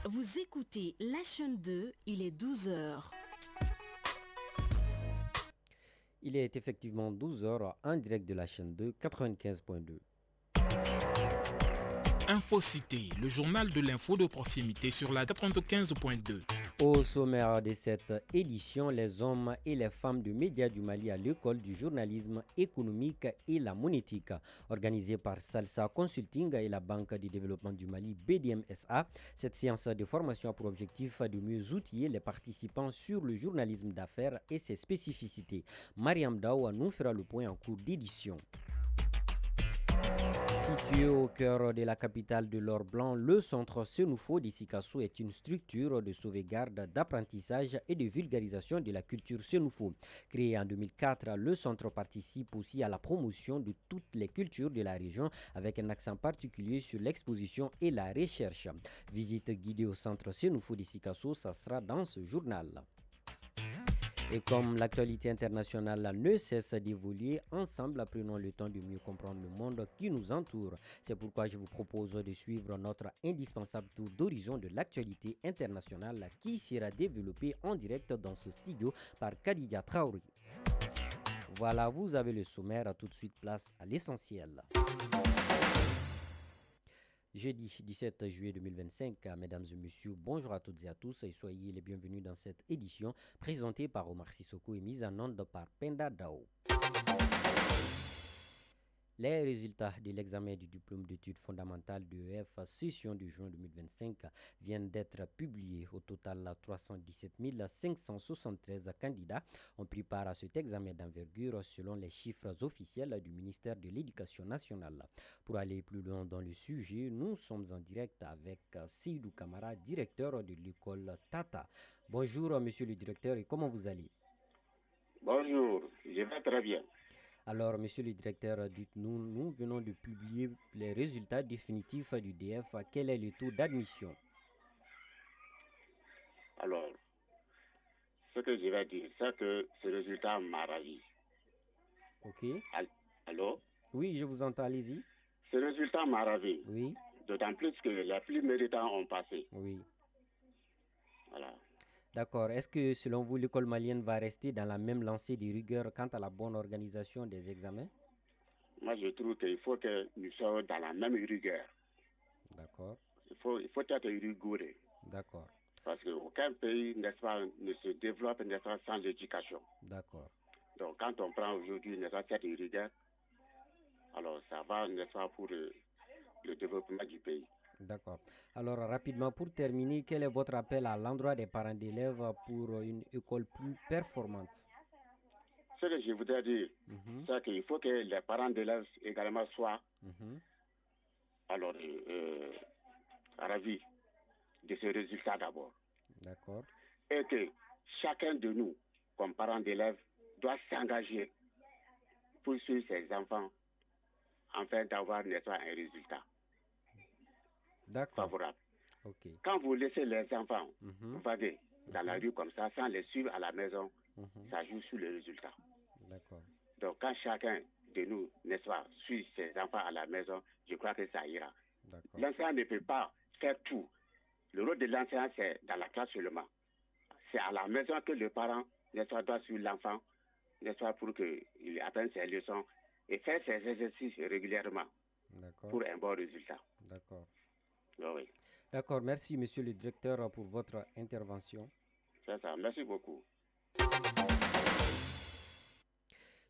Vous écoutez la chaîne 2, il est 12 heures. Il est effectivement 12 heures en direct de la chaîne 2, 95.2. Infocité, le journal de l'info de proximité sur la 95.2. Au sommaire de cette édition, les hommes et les femmes de médias du Mali à l'école du journalisme économique et la monétique. Organisée par Salsa Consulting et la Banque de développement du Mali BDMSA, cette séance de formation a pour objectif de mieux outiller les participants sur le journalisme d'affaires et ses spécificités. Mariam Daou nous fera le point en cours d'édition. Situé au cœur de la capitale de l'or blanc, le centre Senoufo d'Issikasso est une structure de sauvegarde, d'apprentissage et de vulgarisation de la culture Senoufo. Créé en 2004, le centre participe aussi à la promotion de toutes les cultures de la région avec un accent particulier sur l'exposition et la recherche. Visite guidée au centre Senoufo d'Issikasso, ça sera dans ce journal. Et comme l'actualité internationale ne cesse d'évoluer, ensemble prenons le temps de mieux comprendre le monde qui nous entoure. C'est pourquoi je vous propose de suivre notre indispensable tour d'horizon de l'actualité internationale qui sera développé en direct dans ce studio par Khadija Traoré. Voilà, vous avez le sommaire, tout de suite place à l'essentiel. Jeudi 17 juillet 2025, mesdames et messieurs, bonjour à toutes et à tous et soyez les bienvenus dans cette édition présentée par Omar Sissoko et mise en onde par Penda Dao. Les résultats de l'examen du diplôme d'études fondamentales d'EF session de juin 2025 viennent d'être publiés. Au total, 317 573 candidats ont pris part à cet examen d'envergure selon les chiffres officiels du ministère de l'Éducation nationale. Pour aller plus loin dans le sujet, nous sommes en direct avec Seydou Kamara, directeur de l'école Tata. Bonjour, monsieur le directeur, et comment vous allez? Bonjour, je vais très bien. Alors, monsieur le directeur, dites-nous, nous venons de publier les résultats définitifs du DF. Quel est le taux d'admission? Alors, ce que je vais dire, c'est que ce résultat m'a ravi. Ok. Allô? Oui, je vous entends, allez-y. Ce résultat m'a ravi. Oui. D'autant plus que les plus méritants ont passé. Oui. Voilà. D'accord. Est-ce que, selon vous, l'école malienne va rester dans la même lancée de rigueur quant à la bonne organisation des examens? Moi, je trouve qu'il faut que nous soyons dans la même rigueur. D'accord. Il faut être rigoureux. D'accord. Parce qu'aucun pays, n'est-ce pas, ne se développe, n'est-ce pas, sans l'éducation. D'accord. Donc, quand on prend aujourd'hui, n'est-ce pas, cette rigueur, alors ça va, n'est-ce pas, pour le développement du pays. D'accord. Alors, rapidement, pour terminer, quel est votre appel à l'endroit des parents d'élèves pour une école plus performante? Ce que je voudrais dire, c'est qu'il faut que les parents d'élèves également soient alors ravis de ce résultat d'abord. D'accord. Et que chacun de nous, comme parents d'élèves, doit s'engager pour suivre ses enfants afin d'avoir un résultat favorable. Okay. Quand vous laissez les enfants vaguer dans la rue comme ça, sans les suivre à la maison, ça joue sur le résultat. D'accord. Donc quand chacun de nous, n'est-ce pas, suit ses enfants à la maison, je crois que ça ira. L'enseignant ne peut pas faire tout. Le rôle de l'enseignant, c'est dans la classe seulement. C'est à la maison que le parent, n'est-ce pas, doit suivre l'enfant, n'est-ce pas, pour qu'il apprenne ses leçons et faire ses exercices régulièrement pour un bon résultat. D'accord. Oui. D'accord, merci monsieur le directeur pour votre intervention. C'est ça, merci beaucoup.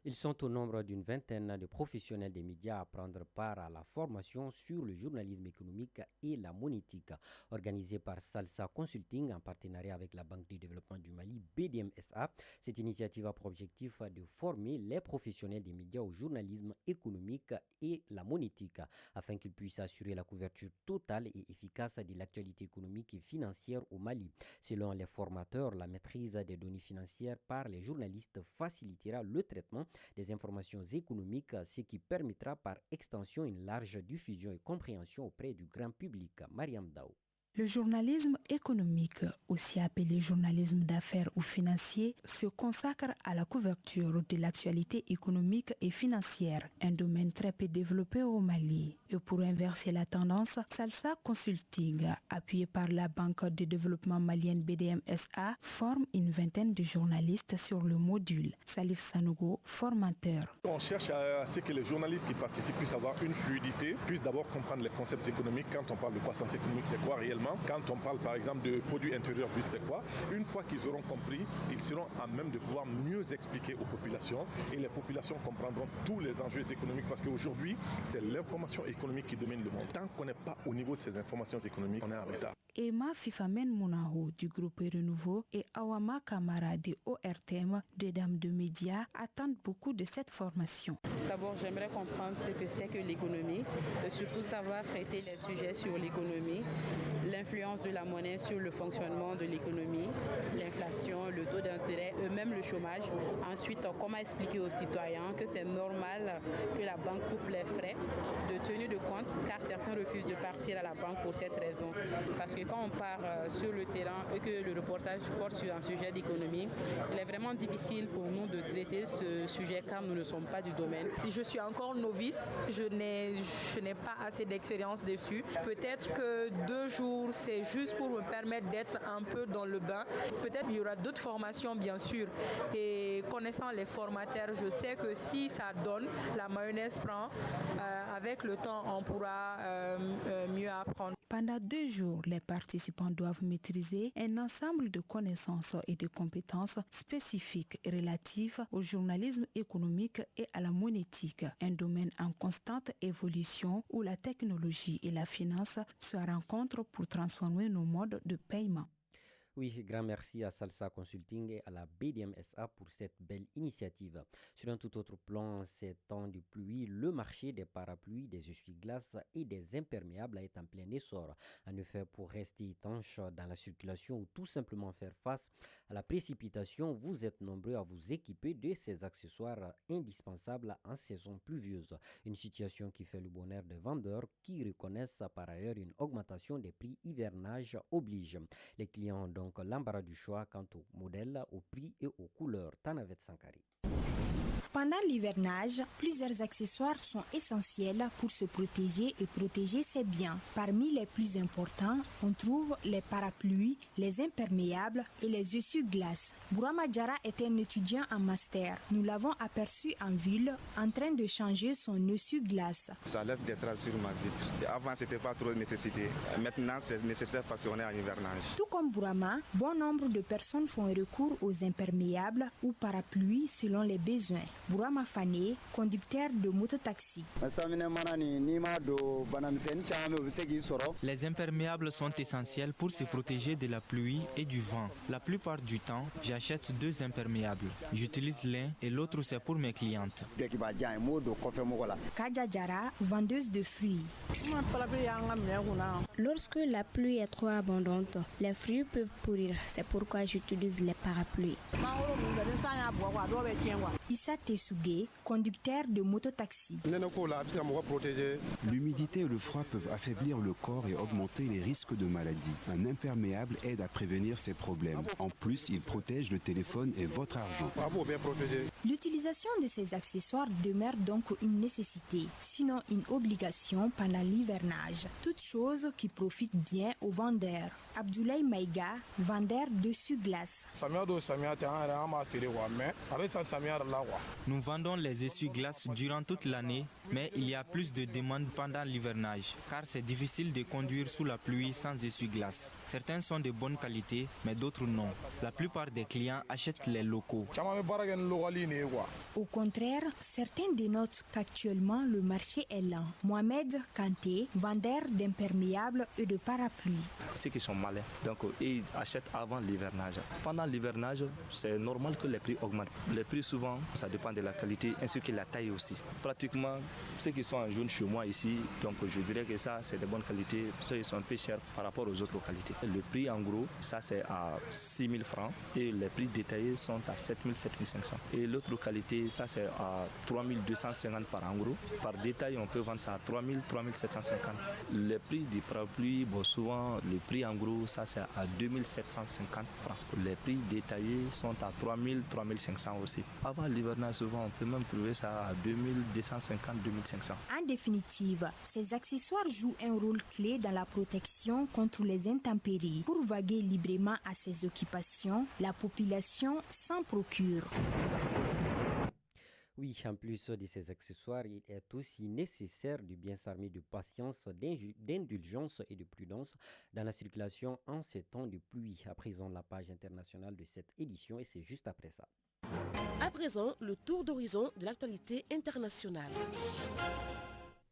Ils sont au nombre d'une vingtaine de professionnels des médias à prendre part à la formation sur le journalisme économique et la monétique, organisée par Salsa Consulting en partenariat avec la Banque de développement du Mali, BDMSA. Cette initiative a pour objectif de former les professionnels des médias au journalisme économique et la monétique, afin qu'ils puissent assurer la couverture totale et efficace de l'actualité économique et financière au Mali. Selon les formateurs, la maîtrise des données financières par les journalistes facilitera le traitement des informations économiques, ce qui permettra par extension une large diffusion et compréhension auprès du grand public. Mariam Dao. Le journalisme économique, aussi appelé journalisme d'affaires ou financier, se consacre à la couverture de l'actualité économique et financière, un domaine très peu développé au Mali. Et pour inverser la tendance, Salsa Consulting, appuyé par la Banque de développement malienne BDM-SA, forme une vingtaine de journalistes sur le module. Salif Sanogo, formateur. On cherche à ce que les journalistes qui participent puissent avoir une fluidité, puissent d'abord comprendre les concepts économiques. Quand on parle de croissance économique, c'est quoi réellement? Quand on parle par exemple de produit intérieur brut, c'est quoi? Une fois qu'ils auront compris, ils seront à même de pouvoir mieux expliquer aux populations et les populations comprendront tous les enjeux économiques parce qu'aujourd'hui, c'est l'information économique qui domine le monde. Tant qu'on n'est pas au niveau de ces informations économiques, on est en retard. Emma Fifamen Mounaho du groupe Renouveau et Awama Kamara de ORTM, deux dames de médias, attendent beaucoup de cette formation. D'abord, j'aimerais comprendre ce que c'est que l'économie, et surtout savoir traiter les sujets sur l'économie, l'influence de la monnaie sur le fonctionnement de l'économie, l'inflation, le taux d'intérêt, même le chômage. Ensuite, comment expliquer aux citoyens que c'est normal que la banque coupe les frais de tenue de compte, car certains refusent de partir à la banque pour cette raison. Parce que quand on part sur le terrain et que le reportage porte sur un sujet d'économie, il est vraiment difficile pour nous de traiter ce sujet car nous ne sommes pas du domaine. Si je suis encore novice, je n'ai pas assez d'expérience dessus. Peut-être que 2 jours, c'est juste pour me permettre d'être un peu dans le bain. Peut-être qu'il y aura d'autres formations, bien sûr. Et connaissant les formateurs, je sais que si ça donne, la mayonnaise prend. Avec le temps, on pourra mieux apprendre. Pendant 2 jours, les participants doivent maîtriser un ensemble de connaissances et de compétences spécifiques et relatives au journalisme économique et à la monétique, un domaine en constante évolution où la technologie et la finance se rencontrent pour transformer nos modes de paiement. Oui, grand merci à Salsa Consulting et à la BDM-SA pour cette belle initiative. Sur un tout autre plan, ces temps de pluie, le marché des parapluies, des essuie-glaces et des imperméables est en plein essor. En effet, pour rester étanche dans la circulation ou tout simplement faire face à la précipitation, vous êtes nombreux à vous équiper de ces accessoires indispensables en saison pluvieuse. Une situation qui fait le bonheur des vendeurs qui reconnaissent par ailleurs une augmentation des prix hivernage oblige. Les clients ont donc l'embarras du choix quant au modèle, au prix et aux couleurs. Tanavet Sankari. Pendant l'hivernage, plusieurs accessoires sont essentiels pour se protéger et protéger ses biens. Parmi les plus importants, on trouve les parapluies, les imperméables et les essuie-glaces. Bourama Diarra est un étudiant en master. Nous l'avons aperçu en ville en train de changer son essuie-glace. Ça laisse des traces sur ma vitre. Avant, ce n'était pas trop de nécessité. Maintenant, c'est nécessaire parce qu'on est en hivernage. Tout comme Bourama, bon nombre de personnes font recours aux imperméables ou parapluies selon les besoins. Bourama Fane, conducteur de mototaxi. Les imperméables sont essentiels pour se protéger de la pluie et du vent. La plupart du temps, j'achète 2 imperméables. J'utilise l'un et l'autre c'est pour mes clientes. Kadja Diarra, vendeuse de fruits. Lorsque la pluie est trop abondante, les fruits peuvent pourrir. C'est pourquoi j'utilise les parapluies. Issa Tessuge, conducteur de mototaxi. L'humidité et le froid peuvent affaiblir le corps et augmenter les risques de maladies. Un imperméable aide à prévenir ces problèmes. En plus, il protège le téléphone et votre argent. L'utilisation de ces accessoires demeure donc une nécessité, sinon une obligation pendant l'hivernage. Toute chose qui profite bien aux vendeurs. Abdoulaye Maïga, vendeur d'essuie-glace. Nous vendons les essuie-glaces durant toute l'année, mais il y a plus de demandes pendant l'hivernage, car c'est difficile de conduire sous la pluie sans essuie-glaces. Certains sont de bonne qualité, mais d'autres non. La plupart des clients achètent les locaux. Au contraire, certains dénotent qu'actuellement le marché est lent. Mohamed Kanté, vendeur d'imperméables et de parapluies. Ceux qui sont malins, donc ils achètent avant l'hivernage. Pendant l'hivernage, c'est normal que les prix augmentent. Les prix souvent, ça dépend dépend de la qualité ainsi que la taille aussi. Pratiquement, ceux qui sont en jaune chez moi ici, donc je dirais que ça, c'est de bonne qualité. Ceux qui sont un peu chers par rapport aux autres qualités. Le prix en gros, ça c'est à 6 000 francs et les prix détaillés sont à 7 000, 7 500. Et l'autre qualité, ça c'est à 3 250 par en gros. Par détail, on peut vendre ça à 3 000, 3 750. Le prix du parapluie, souvent le prix en gros, ça c'est à 2 750 francs. Les prix détaillés sont à 3 000, 3 500 aussi. Avant l'hivernage, souvent on peut même trouver ça à 2 250, 2 500. En définitive, ces accessoires jouent un rôle clé dans la protection contre les intempéries. Pour vaguer librement à ses occupations, la population s'en procure. Oui, en plus de ces accessoires, il est aussi nécessaire de bien s'armer de patience, d'indulgence et de prudence dans la circulation en ces temps de pluie. À présent, la page internationale de cette édition et c'est juste après ça. À présent, le tour d'horizon de l'actualité internationale.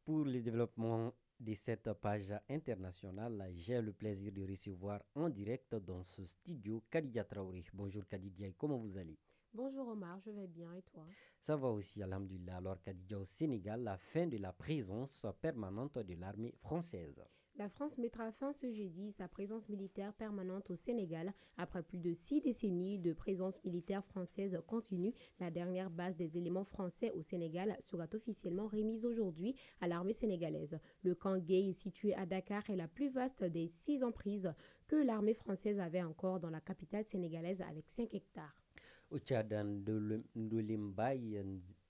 Pour le développement de cette page internationale, j'ai le plaisir de recevoir en direct dans ce studio Khadija Traoré. Bonjour Khadija, comment vous allez? Bonjour Omar, je vais bien et toi? Ça va aussi, alhamdulillah. Alors Khadija, au Sénégal, la fin de la présence permanente de l'armée française. La France mettra fin ce jeudi sa présence militaire permanente au Sénégal. Après plus de 6 décennies de présence militaire française continue, la dernière base des éléments français au Sénégal sera officiellement remise aujourd'hui à l'armée sénégalaise. Le camp Gueye, situé à Dakar, est la plus vaste des 6 emprises que l'armée française avait encore dans la capitale sénégalaise avec 5 hectares. Au Tchad, Ndolimbaye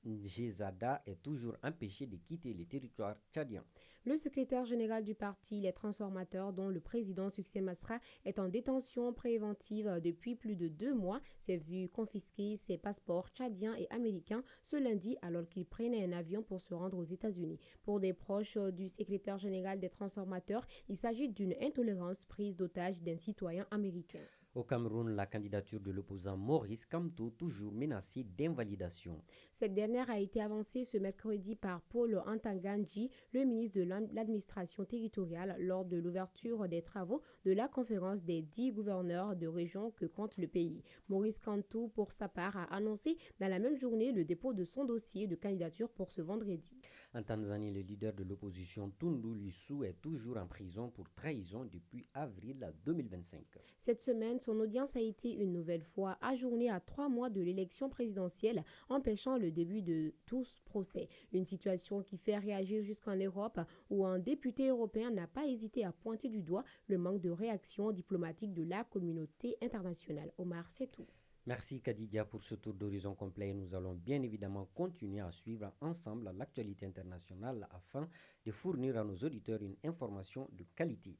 Njezada est toujours empêché de quitter le territoire tchadien. Le secrétaire général du parti Les Transformateurs, dont le président Succès Masra, est en détention préventive depuis plus de 2 mois. S'est vu confisquer ses passeports tchadiens et américains ce lundi alors qu'il prenait un avion pour se rendre aux États-Unis. Pour des proches du secrétaire général des Transformateurs, il s'agit d'une intolérance prise d'otage d'un citoyen américain. Au Cameroun, la candidature de l'opposant Maurice Kamto, toujours menacée d'invalidation. Cette dernière a été avancée ce mercredi par Paul Antanganji, le ministre de l'administration territoriale, lors de l'ouverture des travaux de la conférence des 10 gouverneurs de région que compte le pays. Maurice Kamto, pour sa part, a annoncé dans la même journée le dépôt de son dossier de candidature pour ce vendredi. En Tanzanie, le leader de l'opposition Tundu Lissu est toujours en prison pour trahison depuis avril 2025. Cette semaine, son audience a été une nouvelle fois ajournée à 3 mois de l'élection présidentielle, empêchant le début de tout procès. Une situation qui fait réagir jusqu'en Europe, où un député européen n'a pas hésité à pointer du doigt le manque de réaction diplomatique de la communauté internationale. Omar, c'est tout. Merci Khadija pour ce tour d'horizon complet. Nous allons bien évidemment continuer à suivre ensemble l'actualité internationale afin de fournir à nos auditeurs une information de qualité.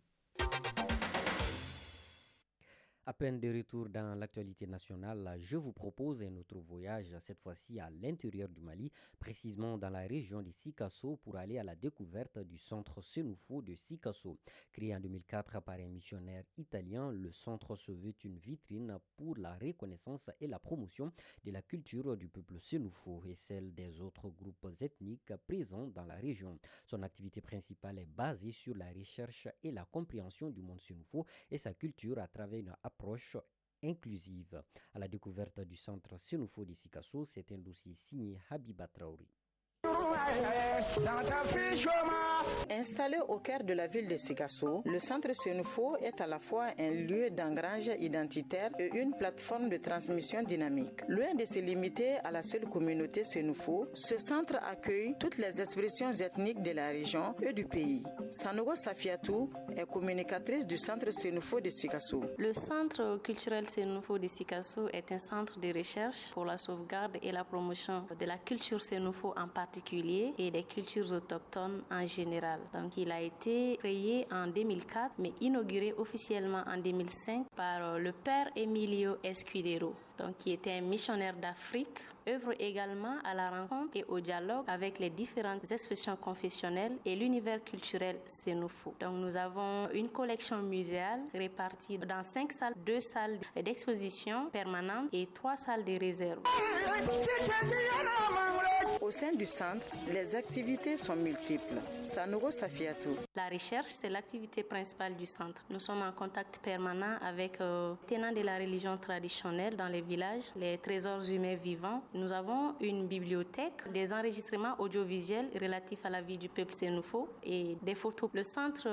À peine de retour dans l'actualité nationale, je vous propose un autre voyage, cette fois-ci à l'intérieur du Mali, précisément dans la région de Sikasso, pour aller à la découverte du centre Senufo de Sikasso. Créé en 2004 par un missionnaire italien, le centre se veut une vitrine pour la reconnaissance et la promotion de la culture du peuple Senufo et celle des autres groupes ethniques présents dans la région. Son activité principale est basée sur la recherche et la compréhension du monde Senufo et sa culture à travers une approche inclusive. À la découverte du centre Senufo de Sikasso, c'est un dossier signé Habiba Traoré. Installé au cœur de la ville de Sikasso, le centre Senufo est à la fois un lieu d'ancrage identitaire et une plateforme de transmission dynamique. Loin de se limiter à la seule communauté Senufo, ce centre accueille toutes les expressions ethniques de la région et du pays. Sanogo Safiatou est communicatrice du centre Senufo de Sikasso. Le centre culturel Senufo de Sikasso est un centre de recherche pour la sauvegarde et la promotion de la culture Senufo en particulier et des cultures autochtones en général. Donc il a été créé en 2004 mais inauguré officiellement en 2005 par le père Emilio Escudero, donc qui était un missionnaire d'Afrique, œuvre également à la rencontre et au dialogue avec les différentes expressions confessionnelles et l'univers culturel Senufo. Donc nous avons une collection muséale répartie dans 5 salles, 2 salles d'exposition permanentes et 3 salles de réserve. Au sein du centre, les activités sont multiples. Sanogo Safiatou. La recherche, c'est l'activité principale du centre. Nous sommes en contact permanent avec tenants de la religion traditionnelle dans les villages, les trésors humains vivants. Nous avons une bibliothèque, des enregistrements audiovisuels relatifs à la vie du peuple sénoufo et des photos. Le centre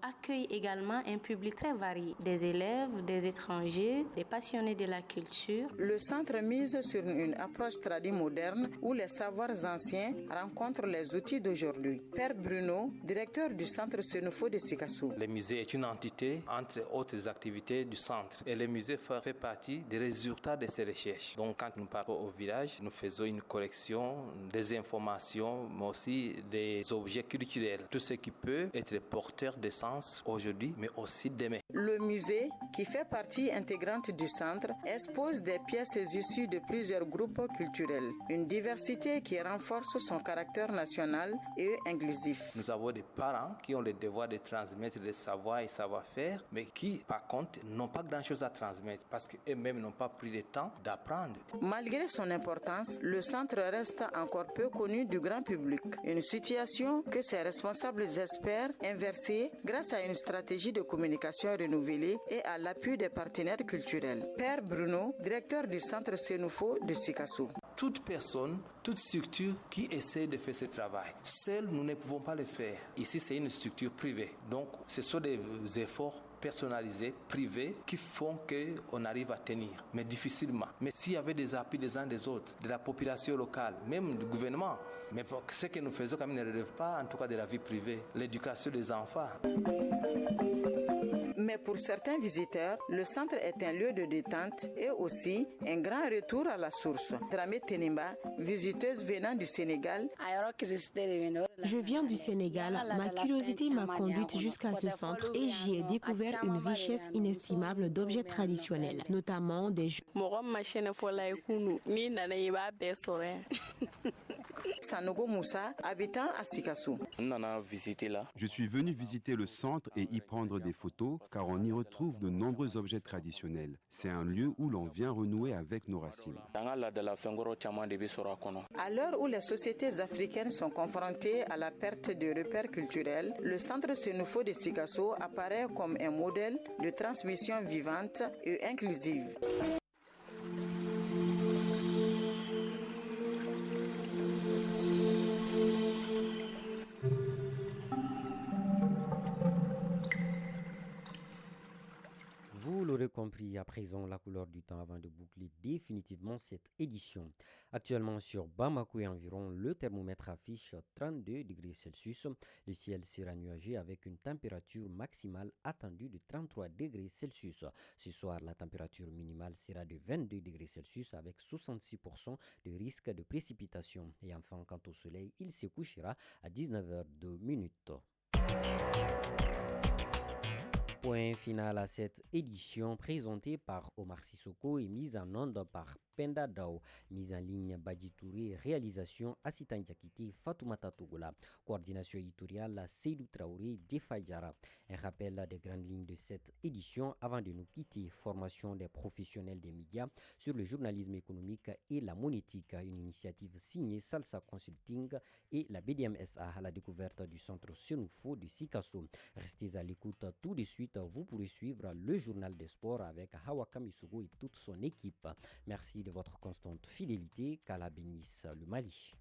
accueille également un public très varié, des élèves, des étrangers, des passionnés de la culture. Le centre mise sur une approche traditionnelle moderne où les savoirs anciens rencontrent les outils d'aujourd'hui. Père Bruno, directeur du centre Sénoufo de Sikasso. Le musée est une entité entre autres activités du centre et le musée fait partie des résultats de ces recherches. Donc quand nous partons au village, nous faisons une correction des informations mais aussi des objets culturels. Tout ce qui peut être porteur de sens aujourd'hui mais aussi demain. Le musée, qui fait partie intégrante du centre, expose des pièces issues de plusieurs groupes culturels. Une diversité qui renforce son caractère national et inclusif. Nous avons des parents qui ont le devoir de transmettre des savoirs et savoir-faire, mais qui, par contre, n'ont pas grand-chose à transmettre parce qu'eux-mêmes n'ont pas pris le temps d'apprendre. Malgré son importance, le centre reste encore peu connu du grand public. Une situation que ses responsables espèrent inverser grâce à une stratégie de communication renouvelée et à l'appui des partenaires culturels. Père Bruno, directeur du centre Sénoufo de Sikasso. Toute personne, toute structure qui essaie de faire ce travail, seuls nous ne pouvons pas le faire. Ici, c'est une structure privée. Donc, ce sont des efforts personnalisés, privés, qui font qu'on arrive à tenir, mais difficilement. Mais s'il y avait des appuis des uns des autres, de la population locale, même du gouvernement, mais ce que nous faisons quand même ne relève pas, en tout cas, de la vie privée, l'éducation des enfants. Mais pour certains visiteurs, le centre est un lieu de détente et aussi un grand retour à la source. Dramé Tenimba, visiteuse venant du Sénégal. Je viens du Sénégal. Ma curiosité m'a conduite jusqu'à ce centre et j'y ai découvert une richesse inestimable d'objets traditionnels, notamment des jeux. Sanogo Moussa, habitant à Sikasso. Je suis venu visiter le centre et y prendre des photos car on y retrouve de nombreux objets traditionnels. C'est un lieu où l'on vient renouer avec nos racines. À l'heure où les sociétés africaines sont confrontées à la perte de repères culturels, le centre Sénoufo de Sikasso apparaît comme un modèle de transmission vivante et inclusive. Vous l'aurez compris, à présent, la couleur du temps avant de boucler définitivement cette édition. Actuellement sur Bamako et environ, le thermomètre affiche 32 degrés Celsius. Le ciel sera nuageux avec une température maximale attendue de 33 degrés Celsius. Ce soir, la température minimale sera de 22 degrés Celsius avec 66% de risque de précipitation. Et enfin, quant au soleil, il se couchera à 19h02. Point final à cette édition présentée par Omar Sissoko et mise en onde par Penda Dao, mise en ligne Badji Touré, réalisation Assitan Diakité, Fatoumata Togola, coordination éditoriale Seydou Traoré, Defajara. Un rappel des grandes lignes de cette édition avant de nous quitter. Formation des professionnels des médias sur le journalisme économique et la monétique, une initiative signée Salsa Consulting et la BDMSA à la découverte du centre Sénoufo de Sikasso. Restez à l'écoute tout de suite, vous pourrez suivre le journal des sports avec Hawa Kamisugo et toute son équipe. Merci de votre constante fidélité. Qu'Allah bénisse le Mali.